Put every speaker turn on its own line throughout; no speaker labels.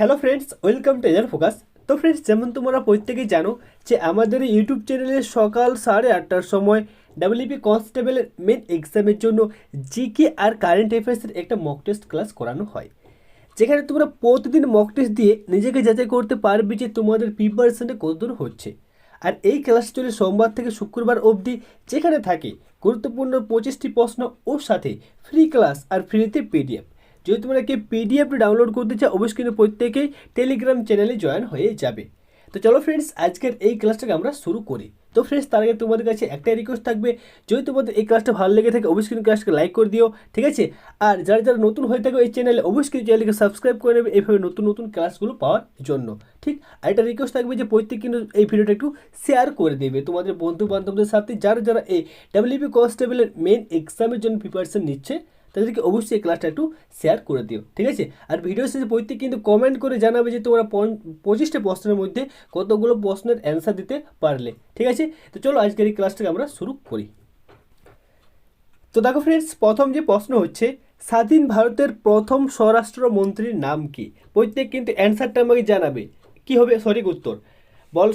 Hello friends, welcome to এজার focus. তো friends, যেমন তোমরা প্রত্যেকেই জানো যে আমাদের এই ইউটিউব চ্যানেলে সকাল 8:30টার সময় ডাব্লিউপি কনস্টেবলের মেন এক্সামের জন্য জিকে আর কারেন্ট অ্যাফেয়ার্সের একটা মক টেস্ট ক্লাস করানো হয়, যেখানে তোমরা প্রতিদিন মক টেস্ট দিয়ে নিজেকে যাচাই করতে পারবে যে তোমাদের প্রিপারেশনটা কতদূর হচ্ছে। আর এই ক্লাস চলে সোমবার থেকে শুক্রবার অবধি, যেখানে থাকে গুরুত্বপূর্ণ 25টি প্রশ্ন ও সাথে ফ্রি ক্লাস আর ফ্রিতে পিডিএফ। যদি তোমরা কি পিডিএফটি ডাউনলোড করতে চাও, অবশ্যই কিন্তু প্রত্যেকেই টেলিগ্রাম চ্যানেলে জয়েন হয়ে যাবে। তো চলো ফ্রেন্ডস, আজকের এই ক্লাসটাকে আমরা শুরু করি। তো ফ্রেন্ডস, তার আগে তোমাদের কাছে একটাই রিকোয়েস্ট থাকবে, যদি তোমাদের এই ক্লাসটা ভালো লেগে থাকে অবশ্যই কিন্তু ক্লাসটাকে লাইক করে দিও, ঠিক আছে? আর যারা যারা নতুন হয়ে থাকো এই চ্যানেলে, অবশ্যই কিন্তু চ্যানেলকে সাবস্ক্রাইব করে নেবে এইভাবে নতুন নতুন ক্লাসগুলো পাওয়ার জন্য। ঠিক, আর একটা রিকোয়েস্ট থাকবে যে প্রত্যেক কিন্তু এই ভিডিওটা একটু শেয়ার করে দেবে তোমাদের বন্ধু বান্ধবদের সাথে, যারা যারা এই ডাব্লিউপি কনস্টেবলের মেন এক্সামের জন্য প্রিপারেশন নিচ্ছে, তাদেরকে অবশ্যই এই ক্লাসটা একটু শেয়ার করে দিও, ঠিক আছে? আর ভিডিও শেষে প্রত্যেক কিন্তু কমেন্ট করে জানাবে যে তোমরা 25টা প্রশ্নের মধ্যে কতগুলো প্রশ্নের অ্যান্সার দিতে পারলে, ঠিক আছে? তো চলো আজকের এই ক্লাসটাকে আমরা শুরু করি। তো দেখো ফ্রেন্ডস, প্রথম যে প্রশ্ন হচ্ছে, স্বাধীন ভারতের প্রথম স্বরাষ্ট্রমন্ত্রীর নাম কি? প্রত্যেক কিন্তু অ্যান্সারটা আমাকে জানাবে। কি হবে সঠিক উত্তর?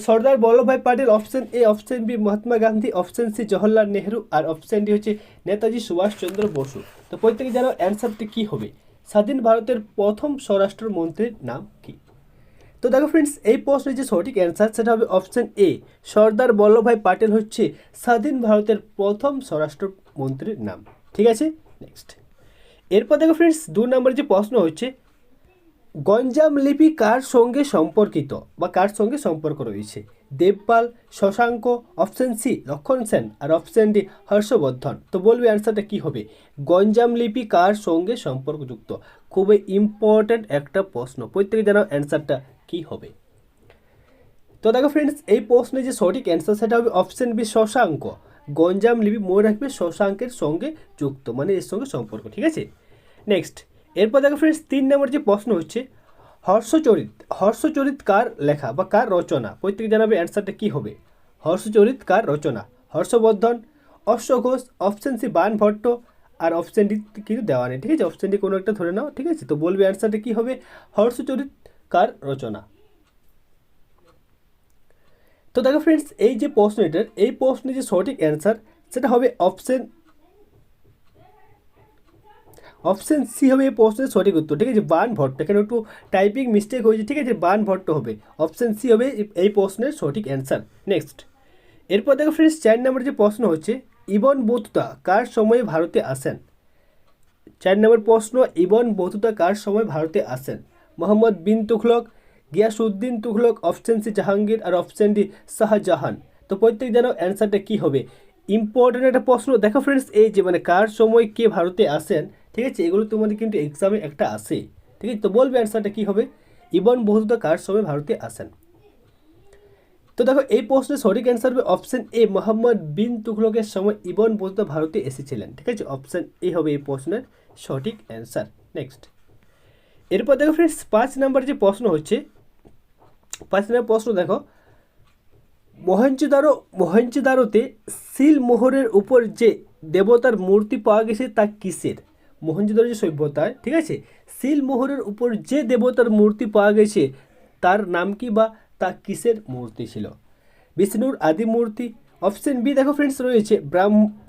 Sardar Vallabhbhai Patel, option A, option B Mahatma Gandhi, option C Jawaharlal Nehru, আর অপশন ডি হচ্ছে নেতাজি সুভাষচন্দ্র বসু। তো প্রত্যেকে জানো অ্যান্সারটি কি হবে? স্বাধীন ভারতের প্রথম স্বরাষ্ট্রমন্ত্রীর নাম কি? তো দেখো ফ্রেন্ডস, এই প্রশ্নের যে সঠিক অ্যান্সার সেটা হবে অপশন এ, সর্দার বল্লভভাই প্যাটেল হচ্ছে স্বাধীন ভারতের প্রথম স্বরাষ্ট্রমন্ত্রীর নাম, ঠিক আছে? নেক্সট, এরপর দেখো ফ্রেন্ডস, 2 নম্বর যে প্রশ্ন হচ্ছে, গঞ্জাম লিপি কার সঙ্গে সম্পর্কিত বা কার সঙ্গে সম্পর্ক রয়েছে? দেবপাল, শশাঙ্ক, অপশন সি লক্ষণ সেন, আর অপশন ডি হর্ষবর্ধন। তো বলবে অ্যান্সারটা কি হবে? গঞ্জাম লিপি কার সঙ্গে সম্পর্কযুক্ত? খুবই ইম্পর্ট্যান্ট একটা প্রশ্ন, প্রত্যেকে জানাও অ্যান্সারটা কি হবে। তো দেখো ফ্রেন্ডস, এই প্রশ্নে যে সঠিক অ্যান্সার সেটা হবে অপশন বি শশাঙ্ক। গঞ্জাম লিপি মনে রাখবে শশাঙ্কের সঙ্গে যুক্ত, মানে এর সঙ্গে সম্পর্ক, ঠিক আছে? নেক্সট, এরপর দেখো ফ্রেন্ডস, 3 নম্বর যে প্রশ্ন হচ্ছে, হর্ষচরিত, হর্ষচরিত কার লেখা বা কার রচনা? প্রত্যেকে জানাবে অ্যান্সারটা কি হবে। হর্ষচরিত কার রচনা? হর্ষবর্ধন, অশ্বঘোষ, অপশন সি বাণভট্ট, আর অপশন ডি কিন্তু দেওয়া নেই, ঠিক আছে? অপশন ডি কোনো একটা ধরে নাও, ঠিক আছে? তো বলবে অ্যান্সারটা কি হবে? হর্ষচরিত কার রচনা। তো দেখো ফ্রেন্ডস, এই যে প্রশ্নটার এই প্রশ্নের যে সঠিক অ্যান্সার সেটা হবে অপশন সি হবে এই প্রশ্নের সঠিক উত্তর, ঠিক আছে? বাণভট্ট, এখানে একটু টাইপিং মিস্টেক হয়েছে, ঠিক আছে? বাণভট্ট হবে, অপশন সি হবে এই প্রশ্নের সঠিক অ্যান্সার। নেক্সট, এরপর দেখো ফ্রেন্ডস, 4 নম্বর যে প্রশ্ন হচ্ছে, ইবন বতুতা কার সময়ে ভারতে আসেন? 4 নম্বর প্রশ্ন, ইবন বতুতা কার সময় ভারতে আসেন? মোহাম্মদ বিন তুঘলক, গিয়াসউদ্দিন তুঘলক, অপশন সি জাহাঙ্গীর, আর অপশন ডি শাহজাহান। তো প্রত্যেক জানো অ্যান্সারটা কি হবে। ইম্পর্টেন্ট একটা প্রশ্ন। দেখো ফ্রেন্ডস, এই যে মানে কার সময় কে ভারতে আসেন, ঠিক আছে? এগুলো তোমাদের কিন্তু এক্সামে একটা আসে, ঠিক আছে? তো বলবে অ্যান্সারটা কি হবে। ইবন বতুতা কার সময় ভারতে আসেন? তো দেখো, এই প্রশ্নের সঠিক অ্যান্সার হবে অপশন এ, মোহাম্মদ বিন তুঘলকের সময় ইবন বতুতা ভারতে এসেছিলেন, ঠিক আছে? অপশন এ হবে এই প্রশ্নের সঠিক অ্যান্সার। নেক্সট, এরপর দেখো ফ্রেন্ডস, 5 নম্বর যে প্রশ্ন হচ্ছে, 5 নম্বর প্রশ্ন দেখো, মহেঞ্জোদারোতে সিলমোহরের উপর যে দেবতার মূর্তি পাওয়া গেছে তা কিসের? মহেঞ্জোদারো যে সভ্যতায়, ঠিক আছে, সিলমোহরের উপর যে দেবতার মূর্তি পাওয়া গেছে তার নাম কি বা তা কিসের মূর্তি ছিল? বিষ্ণুর আদি মূর্তি, অপশন বি দেখো ফ্রেন্ডস রয়েছে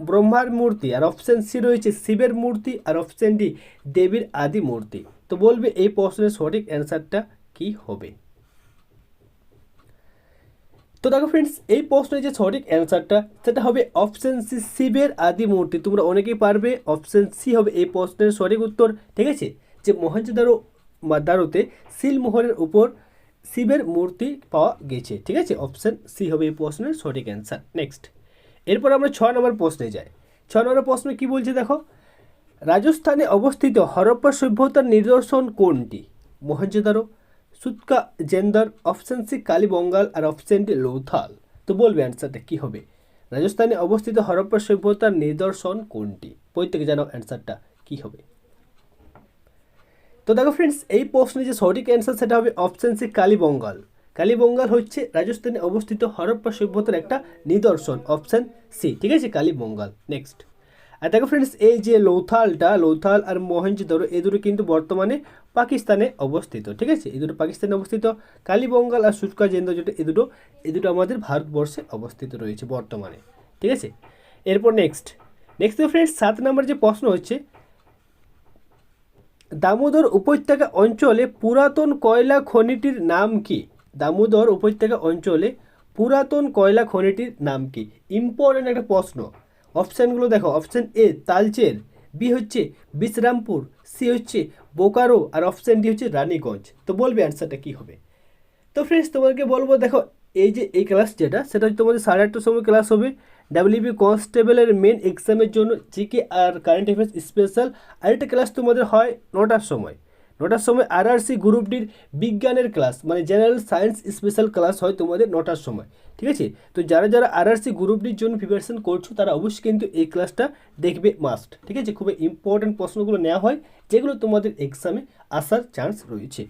ব্রহ্মার মূর্তি, আর অপশন সি রয়েছে শিবের মূর্তি, আর অপশন ডি দেবীর আদি মূর্তি। তো বলবে এই প্রশ্নের সঠিক অ্যান্সারটা কি হবে। তো দেখো ফ্রেন্ডস, এই প্রশ্নের যে সঠিক অ্যান্সারটা সেটা হবে অপশন সি শিবের আদি মূর্তি। তোমরা অনেকেই পারবে, অপশন সি হবে এই প্রশ্নের সঠিক উত্তর, ঠিক আছে? যে দারোতে সিলমোহরের উপর শিবের মূর্তি পাওয়া গেছে, ঠিক আছে? অপশন সি হবে এই প্রশ্নের সঠিক অ্যান্সার। নেক্সট, এরপর আমরা 6 নম্বর প্রশ্নে যাই। 6 নম্বর প্রশ্ন কি বলছে দেখো, রাজস্থানে অবস্থিত হরপ্পা সভ্যতার নিদর্শন কোনটি? মহেঞ্জোদারো, সুতকা জেন্দার, অপশন সি কালীবঙ্গাল, আর অপশন ডি লৌথাল। তো বলবে অ্যান্সারটা কি হবে। রাজস্থানে অবস্থিত হরপ্পা সভ্যতার নিদর্শন কোনটি? প্রত্যেকে জানো অ্যান্সারটা কি হবে। তো দেখো ফ্রেন্ডস, এই প্রশ্নে যে সঠিক অ্যান্সার সেটা হবে অপশন সি কালীবঙ্গাল। কালীবঙ্গাল হচ্ছে রাজস্থানে অবস্থিত হরপ্পা সভ্যতার একটা নিদর্শন, অপশন সি, ঠিক আছে? কালীবঙ্গাল। নেক্সট, আর দেখো ফ্রেন্ডস, এই যে লোথাল আর মহেঞ্জোদারো এই দুটো কিন্তু বর্তমানে পাকিস্তানে অবস্থিত, ঠিক আছে, এই দুটো পাকিস্তানে অবস্থিত। কালীবঙ্গাল আর শুষ্কা জেন্দ্র যেটা এই দুটো আমাদের ভারতবর্ষে অবস্থিত রয়েছে বর্তমানে, ঠিক আছে। এরপর নেক্সট ফ্রেন্ডস 7 নম্বর যে প্রশ্ন হচ্ছে, দামোদর উপত্যকা অঞ্চলে পুরাতন কয়লা খনিটির নাম কি? দামোদর উপত্যকা অঞ্চলে পুরাতন কয়লা খনিটির নাম কি? ইম্পর্টেন্ট একটা প্রশ্ন। অপশানগুলো দেখো, অপশান এ তালচের, বি হচ্ছে বিশ্রামপুর, সি হচ্ছে বোকারো, আর অপশান ডি হচ্ছে রানীগঞ্জ। তো বলবে অ্যান্সারটা কী হবে? তো ফ্রেন্ডস তোমাকে বলবো, দেখো এই যে এই ক্লাস যেটা, সেটা হচ্ছে তোমাদের 8:30টার সময় ক্লাস হবে ডাব্লিউবি কনস্টেবলের মেন এক্সামের জন্য জিকে আর কারেন্ট অ্যাফেয়ার্স স্পেশাল। আরেকটা ক্লাস তোমাদের হয় 9টার সময়। 9টার সময় আরআরসি গ্রুপ ডির বিজ্ঞানের ক্লাস, মানে জেনারেল সায়েন্স স্পেশাল ক্লাস হয় তোমাদের 9টার সময়, ঠিক আছে। তো যারা যারা আরআরসি গ্রুপ ডির জন্য প্রিপারেশন করছো তারা অবশ্যই কিন্তু এই ক্লাসটা দেখবে মাস্ট, ঠিক আছে। খুবই ইম্পর্টেন্ট প্রশ্নগুলো নেওয়া হয় যেগুলো তোমাদের এক্সামে আসার চান্স রয়েছে।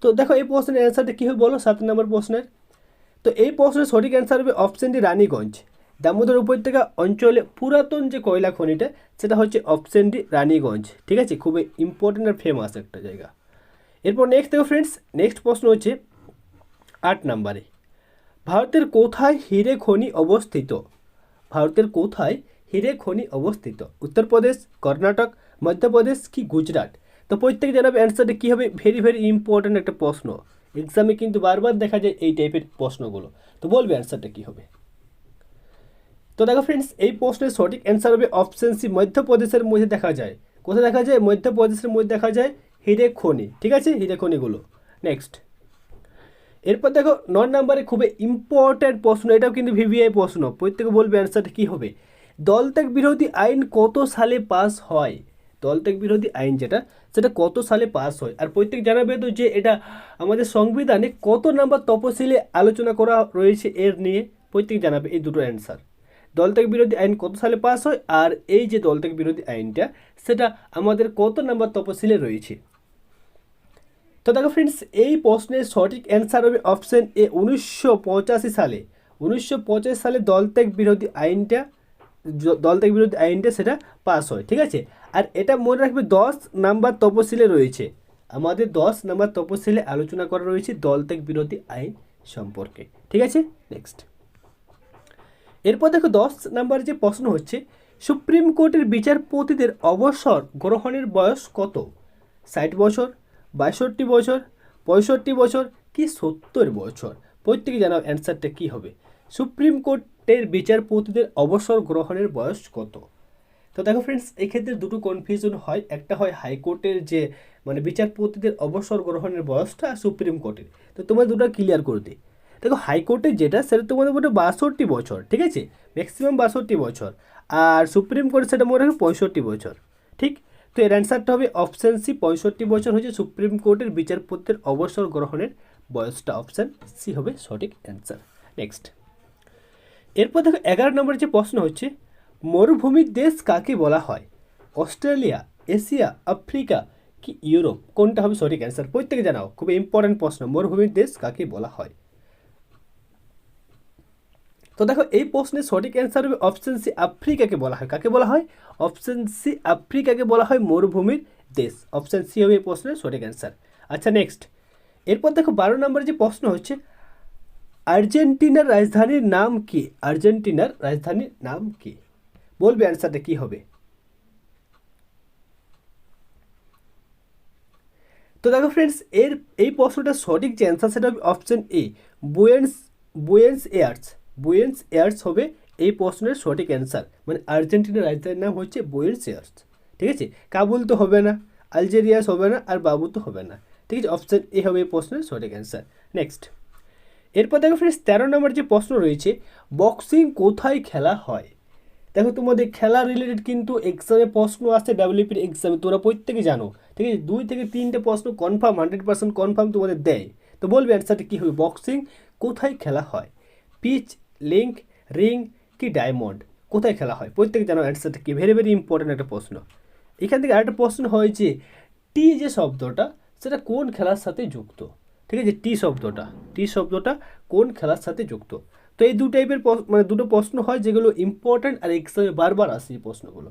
তো দেখো এই প্রশ্নের অ্যান্সারটা কী হবে বলো, 7 নম্বর প্রশ্নের। তো এই প্রশ্নের সঠিক অ্যান্সার হবে অপশান ডি রানীগঞ্জ। দামোদর উপত্যকা অঞ্চলে পুরাতন যে কয়লা খনিটা সেটা হচ্ছে অপশান ডি রানীগঞ্জ, ঠিক আছে। খুবই ইম্পর্টেন্ট আর ফেমাস একটা জায়গা। এরপর নেক্সট দেখো ফ্রেন্ডস, নেক্সট প্রশ্ন হচ্ছে 8 নম্বরে, ভারতের কোথায় হিরে খনি অবস্থিত? ভারতের কোথায় হিরে খনি অবস্থিত? উত্তরপ্রদেশ, কর্ণাটক, মধ্যপ্রদেশ কি গুজরাট? তো প্রত্যেকে জানাবে অ্যান্সারটা কী হবে। ভেরি ভেরি ইম্পর্ট্যান্ট একটা প্রশ্ন, এক্সামে কিন্তু বারবার দেখা যায় এই টাইপের প্রশ্নগুলো। তো বলবে অ্যান্সারটা কী হবে। তো দেখো ফ্রেন্ডস, এই প্রশ্নের সঠিক অ্যান্সার হবে অপশন সি, মধ্যপ্রদেশের মধ্যে দেখা যায়। কোথায় দেখা যায়? মধ্যপ্রদেশের মধ্যে দেখা যায় হিরে খনি, ঠিক আছে, হিরে খনিগুলো। নেক্সট এরপর দেখো 9 নম্বরে খুবই ইম্পর্ট্যান্ট প্রশ্ন, এটাও কিন্তু ভিভিআই প্রশ্ন, প্রত্যেকে বলবে অ্যান্সারটা কী হবে। দলত্যাগ বিরোধী আইন কত সালে পাস হয়? দলত্যাগ বিরোধী আইন যেটা, সেটা কত সালে পাস হয়? আর প্রত্যেক জানাবে তো যে এটা আমাদের সংবিধানে কত নাম্বার তপশিলে আলোচনা করা রয়েছে এর নিয়ে, প্রত্যেক জানাবে এই দুটো অ্যান্সার। দলত্যাগ বিরোধী আইন কত সালে পাস হয়, আর এই যে দলত্যাগ বিরোধী আইনটা সেটা আমাদের কত নাম্বার তপশিলে রয়েছে। তো দেখো ফ্রেন্ডস, এই প্রশ্নের সঠিক অ্যান্সার হবে অপশন এ 1985 সালে। 1985 সালে দলত্যাগ বিরোধী আইনটা সেটা পাস হয়, ঠিক আছে। আর এটা মনে রাখবে 10 নাম্বার তপশিলে রয়েছে, আমাদের 10 নাম্বার তপশিলে আলোচনা করা রয়েছে দলত্যাগ বিরোধী আইন সম্পর্কে, ঠিক আছে। নেক্সট এরপর দেখো 10 নাম্বার যে প্রশ্ন হচ্ছে, সুপ্রিম কোর্টের বিচারপতিদের অবসর গ্রহণের বয়স কত? 60 বছর, 62 বছর, 65 বছর কি 70 বছর? প্রত্যেকে জানাও অ্যান্সারটা কী হবে। সুপ্রিম কোর্টের বিচারপতিদের অবসর গ্রহণের বয়স কত? তো দেখো ফ্রেন্ডস, এক্ষেত্রে দুটো কনফিউশন হয়, একটা হয় হাইকোর্টের যে মানে বিচারপতিদের অবসর গ্রহণের বয়সটা, আর সুপ্রিম কোর্টের। তো তোমার দুটো ক্লিয়ার করে দিই। দেখো হাইকোর্টের যেটা সেটা তোমাদের বলে 62 বছর, ঠিক আছে, ম্যাক্সিমাম 62 বছর। আর সুপ্রিম কোর্ট সেটা মনে রাখবে 65 বছর, ঠিক। তো এর অ্যান্সারটা হবে অপশান সি, 65 বছর হচ্ছে সুপ্রিম কোর্টের বিচারপতিদের অবসর গ্রহণের বয়সটা। অপশান সি হবে সঠিক অ্যান্সার। নেক্সট এরপর দেখো 11 নম্বরের যে প্রশ্ন হচ্ছে, মরুভূমির দেশ কাকে বলা হয়? অস্ট্রেলিয়া, এশিয়া, আফ্রিকা কি ইউরোপ? কোনটা হবে সঠিক অ্যান্সার? প্রত্যেকে জানাও, খুব ইম্পর্টেন্ট প্রশ্ন, মরুভূমির দেশ কাকে বলা হয়? তো দেখো এই প্রশ্নের সঠিক অ্যান্সার হবে অপশন সি, আফ্রিকাকে বলা হয়। কাকে বলা হয়? অপশন সি, আফ্রিকাকে বলা হয় মরুভূমির দেশ। অপশন সি হবে এই প্রশ্নের সঠিক অ্যান্সার। আচ্ছা নেক্সট এরপর দেখো 12 নম্বরের যে প্রশ্ন হচ্ছে, আর্জেন্টিনার রাজধানীর নাম কি? আর্জেন্টিনার রাজধানীর নাম কি? বলবে অ্যান্সারটা কি হবে। তো দেখো ফ্রেন্ডস, এই প্রশ্নটার সঠিক যে অ্যান্সার সেটা হবে অপশন এ, বুয়েন্স এয়ার্স হবে এই প্রশ্নের সঠিক অ্যান্সার। মানে আর্জেন্টিনার রাজধানীর নাম হচ্ছে বুয়েন্স এয়ার্স, ঠিক আছে। কাবুল তো হবে না, আলজেরিয়াস হবে না, আর বাবু তো হবে না, ঠিক আছে। অপশন এ হবে এই প্রশ্নের সঠিক অ্যান্সার। নেক্সট এরপর দেখো ফ্রেন্ডস 13 নম্বর যে প্রশ্ন রয়েছে, বক্সিং কোথায় খেলা হয়? দেখো তোমাদের খেলা রিলেটেড কিন্তু এক্সামে প্রশ্ন আসছে, ডাব্লিউপির এক্সামে তোমরা প্রত্যেকে জানো, ঠিক আছে। 2 থেকে 3টে প্রশ্ন কনফার্ম, 100% কনফার্ম তোমাদের দেয়। তো বলবে অ্যান্সারটা কী হবে, বক্সিং কোথায় খেলা হয়? পিচ, লিঙ্ক, রিং কি ডায়মন্ড? কোথায় খেলা হয়? প্রত্যেকে জানো অ্যান্সারটা কি। ভেরি ভেরি ইম্পর্ট্যান্ট একটা প্রশ্ন। এখান থেকে আরেকটা প্রশ্ন হয় যে টি যে শব্দটা সেটা কোন খেলার সাথে যুক্ত? ঠিক আছে, টি শব্দটা কোন খেলার সাথে যুক্ত? তো এই দু টাইপের মানে দুটো প্রশ্ন হয় যেগুলো ইম্পর্ট্যান্ট আর এক্সামে বারবার আসে এই প্রশ্নগুলো।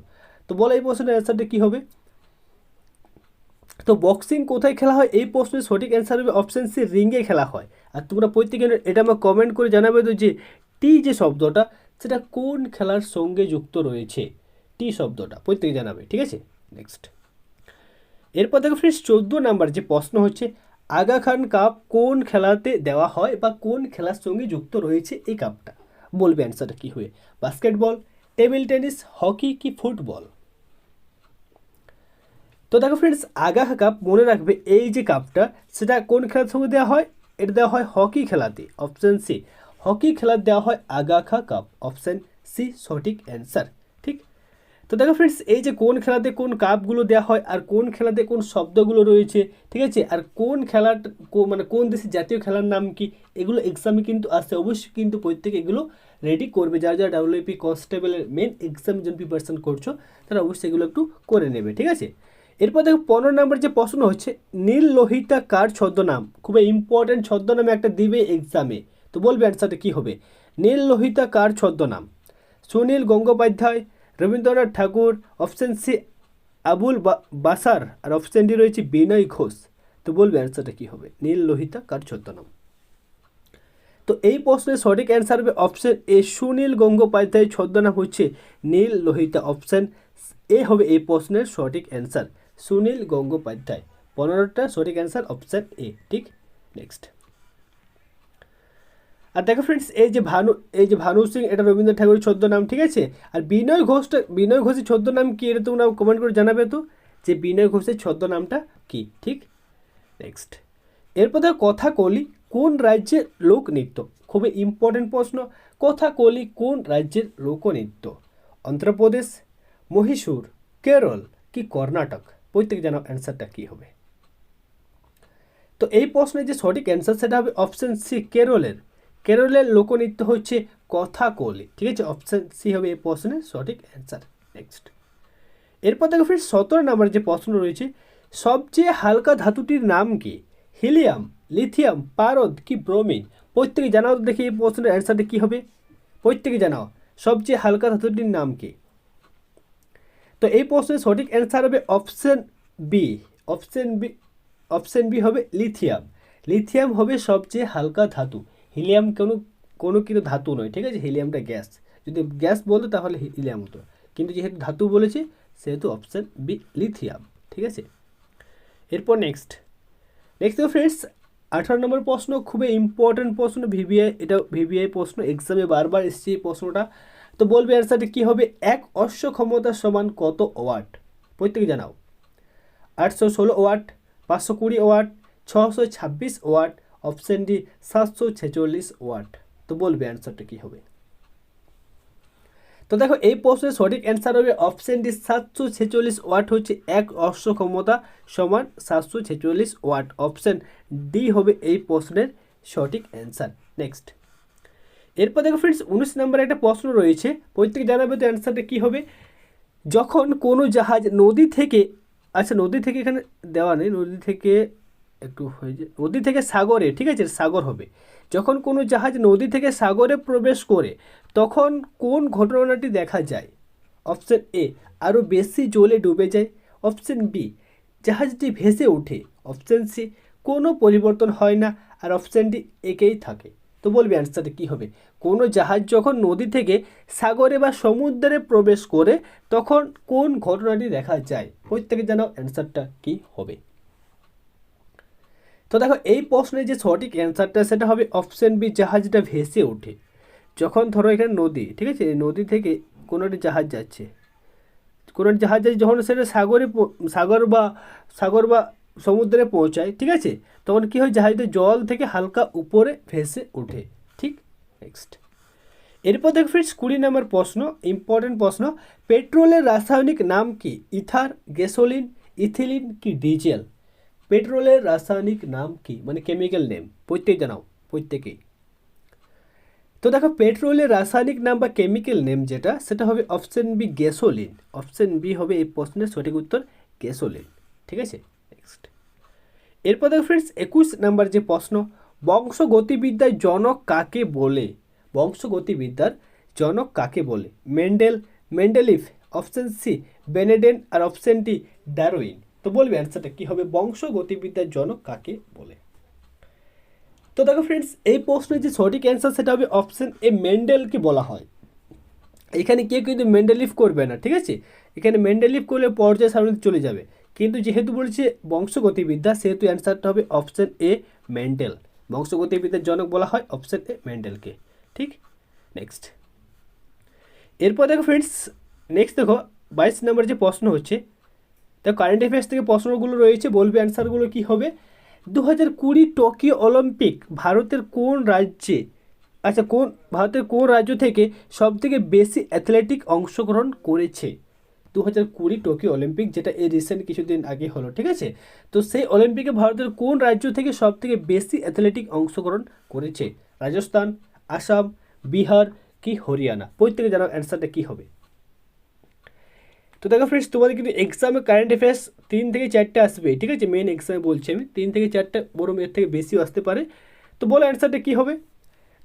তো বলো এই প্রশ্নের অ্যান্সারটা কী হবে? তো বক্সিং কোথায় খেলা হয়? এই প্রশ্নের সঠিক অ্যান্সার হবে অপশান সি, রিংয়ে খেলা হয়। আর তোমরা প্রত্যেকে এটা আমার কমেন্ট করে জানাবে তো যে টি যে শব্দটা সেটা কোন খেলার সঙ্গে যুক্ত রয়েছে, টি শব্দটা প্রত্যেকে জানাবে, ঠিক আছে। নেক্সট, এরপর দেখো ফ্রেন্ডস 14 নাম্বার যে প্রশ্ন হচ্ছে আগা খান কাপ কোন খেলাতে দেওয়া হয় বা কোন খেলার সঙ্গে যুক্ত রয়েছে এই কাপটা? বলবে অ্যান্সারটা কী হবে? বাস্কেটবল, টেবিল টেনিস, হকি কি ফুটবল? তো দেখো ফ্রেন্ডস আগা কাপ মনে রাখবে এই যে কাপটা সেটা কোন খেলার সঙ্গে দেওয়া হয়? এটা দেওয়া হয় হকি খেলাতে, অপশান সি। হকি খেলার দেওয়া হয় আগাখা কাপ, অপশান সি সঠিক অ্যান্সার, ঠিক। তো দেখো ফ্রেন্ডস এই যে কোন খেলাতে কোন কাপগুলো দেওয়া হয় আর কোন খেলাতে কোন শব্দগুলো রয়েছে, ঠিক আছে, আর কোন খেলার মানে কোন দেশের জাতীয় খেলার নাম কি, এগুলো এক্সামে কিন্তু আসে। অবশ্যই কিন্তু প্রত্যেকে এগুলো রেডি করবে, যারা যারা ডাব্লিউপি কনস্টেবলের মেন এক্সামের জন্য প্রিপারেশন করছো তারা অবশ্যই এগুলো একটু করে নেবে, ঠিক আছে। এরপর দেখো 15 নম্বর যে প্রশ্ন হচ্ছে নীল লোহিতা কার ছদ্মনাম? খুবই ইম্পর্টেন্ট ছদ্মনামে একটা দিবে এক্সামে, তো বলবে অ্যান্সারটা কী হবে? নীল লোহিতা কার ছদ্মনাম? সুনীল গঙ্গোপাধ্যায়, রবীন্দ্রনাথ ঠাকুর, অপশান সি আবুল বাসার, আর অপশান ডি রয়েছে বিনয় ঘোষ। তো বলবে অ্যান্সারটা কী হবে? নীল লোহিতা কার ছদ্মনাম? তো এই প্রশ্নের সঠিক অ্যান্সার হবে অপশান এ, সুনীল গঙ্গোপাধ্যায় ছদ্মনাম হচ্ছে নীল লোহিতা, অপশান এ হবে এই প্রশ্নের সঠিক অ্যান্সার, সুনীল গঙ্গোপাধ্যায়। 15টা সঠিক অ্যান্সার অপশান এ, ঠিক। নেক্সট, আর দেখো ফ্রেন্ডস এই যে ভানু সিং এটা রবীন্দ্রনাথ ঠাকুরের ছদ্মনাম, ঠিক আছে। আর বিনয় ঘোষের ছদ্মনাম কি এটা তোমরা কমেন্ট করে জানাবে তো যে বিনয় ঘোষের ছদ্মনামটা কি, ঠিক। নেক্সট, এরপর দেখো কথাকলি কোন রাজ্যের লোকনৃত্য? খুবই ইম্পর্টেন্ট প্রশ্ন। কথাকলি কোন রাজ্যের লোকনৃত্য? অন্ধ্রপ্রদেশ, মহীশূর, কেরল কি কর্ণাটক? প্রত্যেকে জানাও অ্যান্সারটা কী হবে? তো এই প্রশ্নের যে সঠিক অ্যান্সার সেটা হবে অপশান সি, কেরলের লোকনৃত্য হচ্ছে কথাকলি, ঠিক আছে। অপশান সি হবে এই প্রশ্নের সঠিক অ্যান্সার। নেক্সট, এরপর দেখো ফ্রেন্ডস 17 নম্বর যে প্রশ্ন রয়েছে সবচেয়ে হালকা ধাতুটির নাম কি? হিলিয়াম, লিথিয়াম, পারদ কি ব্রোমিন? প্রত্যেকে জানাও তো দেখি এই প্রশ্নের অ্যান্সারটা কী হবে? প্রত্যেকে জানাও সবচেয়ে হালকা ধাতুটির নাম কি? তো এই প্রশ্নের সঠিক অ্যান্সার হবে অপশান বি, অপশান বি হবে লিথিয়াম। লিথিয়াম হবে সবচেয়ে হালকা ধাতু, হিলিয়াম কোনো কিন্তু ধাতু নয়, ঠিক আছে। হিলিয়ামটা গ্যাস, যদি গ্যাস বলতো তাহলে হিলিয়াম হতো, কিন্তু যেহেতু ধাতু বলেছে সেহেতু অপশান বি লিথিয়াম, ঠিক আছে। এরপর নেক্সট তো ফ্রেন্ডস 18 নম্বর প্রশ্ন, খুবই ইম্পর্টেন্ট প্রশ্ন, ভিভিআই প্রশ্ন, এক্সামে বারবার এসছে এই প্রশ্নটা। তো বলবে অ্যান্সারটা কী হবে? এক অশ্ব ক্ষমতা সমান কত ওয়াট? প্রত্যেকে জানাও। 816 watt, 520 watt, 626 watt, option D 746 watt. তো বলবে অ্যান্সারটা কী হবে? তো দেখো এই প্রশ্নের সঠিক অ্যান্সার হবে অপশান ডি 746 ওয়াট হচ্ছে এক অশ্ব ক্ষমতা সমান 746 ওয়াট, অপশান ডি হবে এই প্রশ্নের সঠিক অ্যান্সার। নেক্সট, এরপর দেখো ফ্রেন্ডস 19 নম্বরে একটা প্রশ্ন রয়েছে, প্রত্যেকে জানাবে তো অ্যান্সারটা কী হবে? যখন কোনো জাহাজ নদী থেকে, আচ্ছা নদী থেকে এখানে দেওয়া নেই, নদী থেকে একটু হয়ে যায়, নদী থেকে সাগরে, ঠিক আছে, সাগর হবে। যখন কোনো জাহাজ নদী থেকে সাগরে প্রবেশ করে তখন কোন ঘটনাটি দেখা যায়? অপশান এ, আরও বেশি জলে ডুবে যায়, অপশান বি জাহাজটি ভেসে ওঠে, অপশান সি কোনো পরিবর্তন হয় না, আর অপশান ডি একেই থাকে। তো বলবি অ্যান্সারটা কী হবে? কোনো জাহাজ যখন নদী থেকে সাগরে বা সমুদ্রে প্রবেশ করে তখন কোন ঘটনাটি দেখা যায়? প্রত্যেকে জানাও অ্যান্সারটা কী হবে? তো দেখো এই প্রশ্নের যে সঠিক অ্যান্সারটা সেটা হবে অপশান বি, জাহাজটা ভেসে ওঠে। যখন ধরো এখানে নদী, ঠিক আছে, নদী থেকে কোনো একটি জাহাজ যাচ্ছে, যখন সেটা সাগর বা সমুদ্রে পৌঁছায়, ঠিক আছে, তখন কী হয়? জাহাজটা জল থেকে হালকা উপরে ভেসে ওঠে, ঠিক। নেক্সট, এরপর দেখো ফ্রেন্ডস 20 নম্বর প্রশ্ন, ইম্পর্টেন্ট প্রশ্ন, পেট্রোলের রাসায়নিক নাম কি? ইথার, গ্যাসোলিন, ইথিলিন কি ডিজেল? পেট্রোলের রাসায়নিক নাম কি, মানে কেমিক্যাল নেম? প্রত্যেকে জানাও, প্রত্যেকেই। তো দেখো পেট্রোলের রাসায়নিক নাম বা কেমিক্যাল নেম যেটা সেটা হবে option B, gasoline. Option B হবে এই প্রশ্নের সঠিক উত্তর, গ্যাসোলিন, ঠিক আছে। নেক্সট, এরপর দেখো ফ্রেন্ডস 21 নাম্বার যে প্রশ্ন, বংশগতিবিদ্যার জনক কাকে বলে? বংশগতিবিদ্যার জনক কাকে বলে? মেন্ডেলিফ, অপশান সি বেনেডেন আর অপশন ডি ডারউইন। তো বলবে অ্যান্সারটা কী হবে, বংশগতিবিদ্যার জনক কাকে বলে। তো দেখো ফ্রেন্ডস, এই প্রশ্নের যে সঠিক অ্যান্সার সেটা হবে অপশন এ, মেন্ডেলকে বলা হয়। এখানে কেউ কিন্তু মেন্ডেলিফ করবে না, ঠিক আছে, এখানে মেন্ডেলিফ করলে পর্যায় সারণীতে চলে যাবে, কিন্তু যেহেতু বলছে বংশগতিবিদ্যা সেহেতু অ্যান্সারটা হবে অপশন এ, মেন্ডেল। বংশগতিবিদ্যার জনক বলা হয় অপশন এ, মেন্ডেলকে। ঠিক, নেক্সট। এরপর দেখো ফ্রেন্ডস, নেক্সট দেখো 22 নম্বর যে প্রশ্ন হচ্ছে, দেখো কারেন্ট অ্যাফেয়ার্স থেকে প্রশ্নগুলো রয়েছে, বলবে অ্যান্সারগুলো কী হবে। 2020 টোকিও অলিম্পিক ভারতের কোন রাজ্যে, আচ্ছা ভারতের কোন রাজ্য থেকে সবথেকে বেশি অ্যাথলেটিক অংশগ্রহণ করেছে। 2020 টোকিও অলিম্পিক, যেটা এই রিসেন্ট কিছুদিন আগে হলো, ঠিক আছে, তো সেই অলিম্পিকে ভারতের কোন রাজ্য থেকে সবথেকে বেশি অ্যাথলেটিক অংশগ্রহণ করেছে। রাজস্থান, আসাম, বিহার কি হরিয়ানা। প্রত্যেকে জানাও অ্যান্সারটা কী হবে। তো দেখো ফ্রেন্ডস, তোমাদের কিন্তু এক্সামে কারেন্ট অ্যাফেয়ার্স 3 থেকে 4টে আসবে, ঠিক আছে, মেন এক্সামে বলছি আমি, 3 থেকে 4টে, বড় এর থেকে বেশিও আসতে পারে। তো বলো অ্যান্সারটা কী হবে।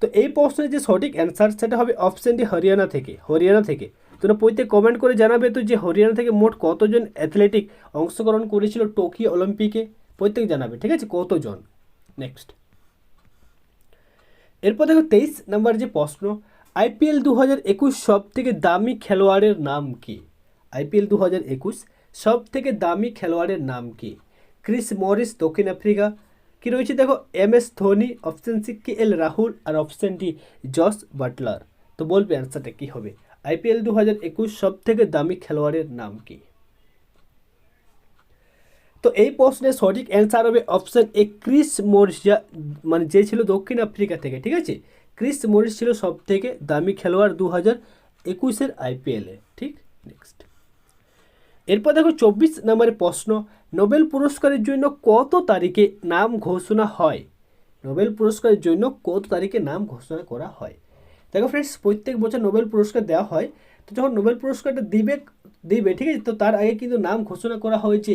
তো এই প্রশ্নের যে সঠিক অ্যান্সার সেটা হবে অপশন ডি, হরিয়ানা থেকে। হরিয়ানা থেকে তোমরা প্রত্যেক কমেন্ট করে জানাবে তো যে হরিয়ানা থেকে মোট কতজন অ্যাথলেটিক অংশগ্রহণ করেছিল টোকিও অলিম্পিকে, প্রত্যেক জানাবে, ঠিক আছে, কতজন। নেক্সট, এরপর দেখো 23 নম্বর যে প্রশ্ন, আইপিএল 2021 সব থেকে দামি খেলোয়াড়ের নাম কি। আইপিএল 2021 সব থেকে দামি খেলোয়াড়ের নাম কি। ক্রিস মরিস, দক্ষিণ আফ্রিকা, কি রয়েছে দেখো, MS Dhoni, option C KL Rahul, আর অপশন ডি জস বাটলার। তো বলবে অ্যান্সারটা কী হবে, আইপিএল 2021 সব থেকে দামি খেলোয়াড়ের নাম কি। তো এই প্রশ্নের সঠিক অ্যান্সার হবে অপশন এ, ক্রিস মরিস, মানে যে ছিল দক্ষিণ আফ্রিকা থেকে, ঠিক আছে, ক্রিস মরিস ছিল সব থেকে দামি খেলোয়াড় 2021 আইপিএলে। ঠিক, নেক্সট। এরপর দেখো 24 নম্বরের প্রশ্ন, নোবেল পুরস্কারের জন্য কত তারিখে নাম ঘোষণা হয়। নোবেল পুরস্কারের জন্য কত তারিখে নাম ঘোষণা করা হয়। দেখো ফ্রেন্ডস, প্রত্যেক বছর নোবেল পুরস্কার দেওয়া হয়, তো যখন নোবেল পুরস্কারটা দিবে, ঠিক আছে, তো তার আগে কিন্তু নাম ঘোষণা করা হয় যে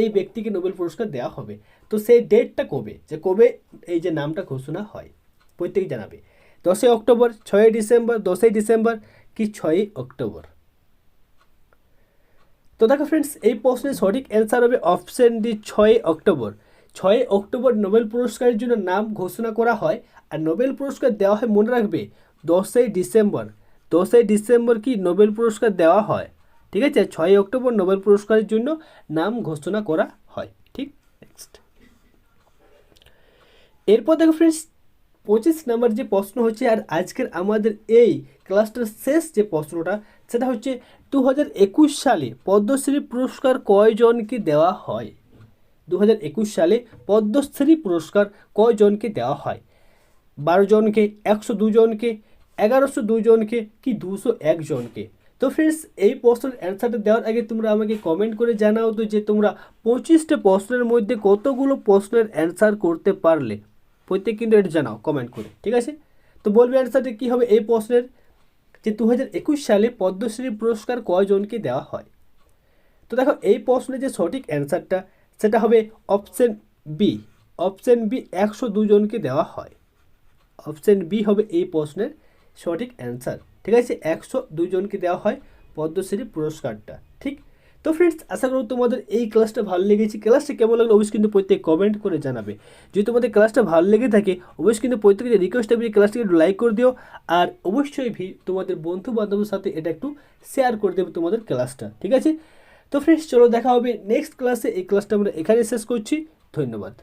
এই ব্যক্তিকে নোবেল পুরস্কার দেওয়া হবে। তো সেই ডেটটা কবে, যে কবে এই যে নামটা ঘোষণা হয়, প্রত্যেকে জানাবে। 10 অক্টোবর, 6 ডিসেম্বর, 10 ডিসেম্বর কি 6 অক্টোবর। তো দেখো ফ্রেন্ডস, এই প্রশ্নের সঠিক অ্যান্সার হবে option D, 6 October. 6 October Nobel পুরস্কারের জন্য নাম ঘোষণা করা হয়, আর নোবেল পুরস্কার দেওয়া হয়, মনে রাখবে, 10 ডিসেম্বর। 10 ডিসেম্বর কি নোবেল পুরস্কার দেওয়া হয়, ঠিক আছে, 6 অক্টোবর নোবেল পুরস্কারের জন্য নাম ঘোষণা করা হয়। ঠিক, নেক্সট। এরপর দেখো ফ্রেন্ডস, 25 নম্বর যে প্রশ্ন হচ্ছে, আর আজকের আমাদের এই ক্লাসটার শেষ যে প্রশ্নটা সেটা হচ্ছে 2021 সালে পদ্মশ্রী পুরস্কার কয়জনকে দেওয়া হয়। 2021 সালে পদ্মশ্রী পুরস্কার কয়জনকে দেওয়া হয়। 12 জনকে, 102 জনকে, 1102 জনকে কি 201 জনকে। তো ফ্রেন্ডস, এই প্রশ্নের অ্যান্সারটা দেওয়ার আগে তোমরা আমাকে কমেন্ট করে জানাও তো যে তোমরা 25টা প্রশ্নের মধ্যে কতগুলো প্রশ্নের অ্যান্সার করতে পারলে। প্রত্যেক কিন্তু এটা জানাও কমেন্ট করে, ঠিক আছে। তো বলবে অ্যান্সারটা কী হবে এই প্রশ্নের, যে 2021 সালে পদ্মশ্রী পুরস্কার কয়জনকে দেওয়া হয়। তো দেখো এই প্রশ্নের যে সঠিক অ্যান্সারটা সেটা হবে অপশন বি। অপশন বি, 102 জনকে দেওয়া হয়। অপশন বি হবে এই প্রশ্নের সঠিক অ্যান্সার, ঠিক আছে, 102 জনকে দেওয়া হয় পদ্মশ্রী পুরস্কারটা। ঠিক, তো ফ্রেন্ডস, আশা করব তোমাদের এই ক্লাসটা ভালো লেগেছে। ক্লাসটা কেমন লাগলো অবশ্যই কিন্তু প্রত্যেক কমেন্ট করে জানাবে। যদি তোমাদের ক্লাসটা ভালো লেগে থাকে অবশ্যই কিন্তু প্রত্যেকে যে রিকোয়েস্ট হবে ক্লাসটাকে একটু লাইক করে দিও, আর অবশ্যই তোমাদের বন্ধু বান্ধবের সাথে এটা একটু শেয়ার করে দেবে তোমাদের ক্লাসটা, ঠিক আছে। তো ফ্রেন্ডস, চলো দেখা হবে নেক্সট ক্লাসে। এই ক্লাসটা আমরা এখানে শেষ করছি। ধন্যবাদ।